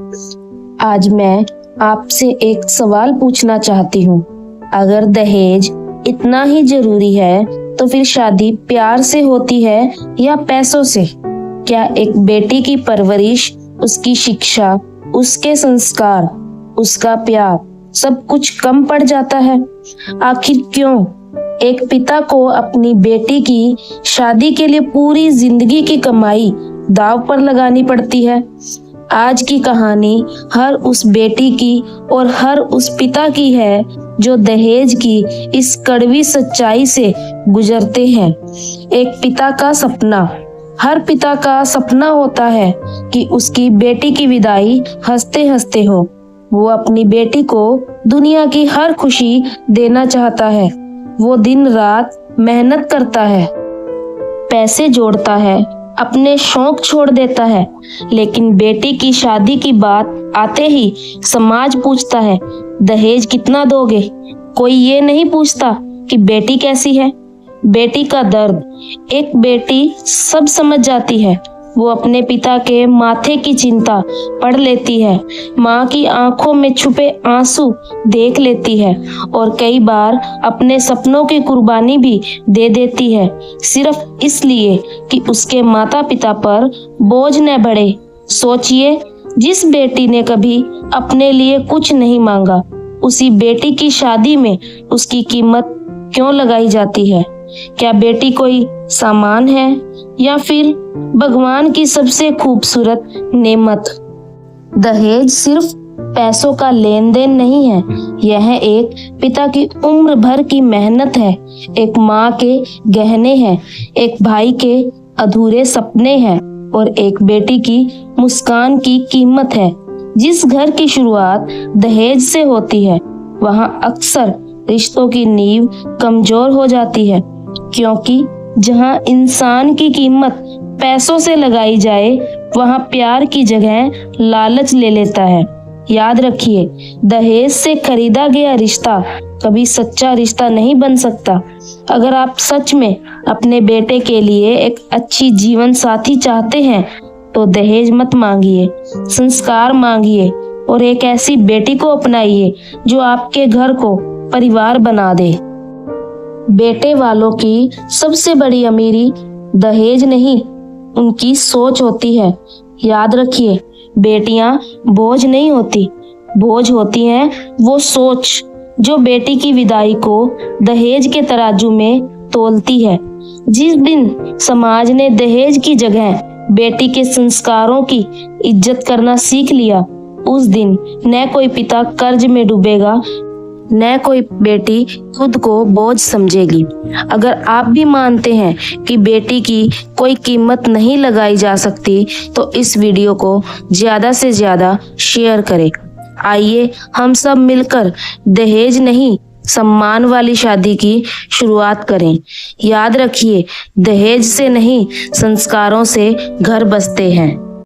आज मैं आपसे एक सवाल पूछना चाहती हूँ। अगर दहेज इतना ही जरूरी है तो फिर शादी प्यार से होती है या पैसों से? क्या एक बेटी की परवरिश, उसकी शिक्षा, उसके संस्कार, उसका प्यार सब कुछ कम पड़ जाता है? आखिर क्यों एक पिता को अपनी बेटी की शादी के लिए पूरी जिंदगी की कमाई दांव पर लगानी पड़ती है? आज की कहानी हर उस बेटी की और हर उस पिता की है जो दहेज की इस कड़वी सच्चाई से गुजरते हैं। एक पिता का सपना। हर पिता का सपना होता है कि उसकी बेटी की विदाई हंसते हंसते हो। वो अपनी बेटी को दुनिया की हर खुशी देना चाहता है। वो दिन रात मेहनत करता है, पैसे जोड़ता है, अपने शौक छोड़ देता है, लेकिन बेटी की शादी की बात आते ही समाज पूछता है, दहेज कितना दोगे? कोई ये नहीं पूछता कि बेटी कैसी है। बेटी का दर्द एक बेटी सब समझ जाती है। वो अपने पिता के माथे की चिंता पढ़ लेती है, माँ की आंखों में छुपे आंसू देख लेती है और कई बार अपने सपनों की कुर्बानी भी दे देती है, सिर्फ इसलिए कि उसके माता पिता पर बोझ न बढ़े। सोचिए, जिस बेटी ने कभी अपने लिए कुछ नहीं मांगा, उसी बेटी की शादी में उसकी कीमत क्यों लगाई जाती है? क्या बेटी कोई सामान है या फिर भगवान की सबसे खूबसूरत नेमत? दहेज सिर्फ पैसों का लेन देन नहीं है, यह एक पिता की उम्र भर की मेहनत है, एक माँ के गहने हैं, एक भाई के अधूरे सपने हैं और एक बेटी की मुस्कान की कीमत है। जिस घर की शुरुआत दहेज से होती है, वहाँ अक्सर रिश्तों की नींव कमजोर हो जाती है, क्योंकि जहाँ इंसान की कीमत पैसों से लगाई जाए, वहाँ प्यार की जगह लालच ले लेता है। याद रखिए, दहेज से खरीदा गया रिश्ता कभी सच्चा रिश्ता नहीं बन सकता। अगर आप सच में अपने बेटे के लिए एक अच्छी जीवन साथी चाहते हैं तो दहेज मत मांगिए, संस्कार मांगिए और एक ऐसी बेटी को अपनाइए जो आपके घर को परिवार बना दे। बेटे वालों की सबसे बड़ी अमीरी दहेज नहीं, उनकी सोच होती है। याद रखिए, बेटियां बोझ नहीं होती, बोझ होती हैं वो सोच जो बेटी की विदाई को दहेज के तराजू में तोलती है। जिस दिन समाज ने दहेज की जगह बेटी के संस्कारों की इज्जत करना सीख लिया, उस दिन न कोई पिता कर्ज में डूबेगा, न कोई बेटी खुद को बोझ समझेगी। अगर आप भी मानते हैं कि बेटी की कोई कीमत नहीं लगाई जा सकती, तो इस वीडियो को ज्यादा से ज्यादा शेयर करें। आइए हम सब मिलकर दहेज नहीं, सम्मान वाली शादी की शुरुआत करें। याद रखिए, दहेज से नहीं, संस्कारों से घर बसते हैं।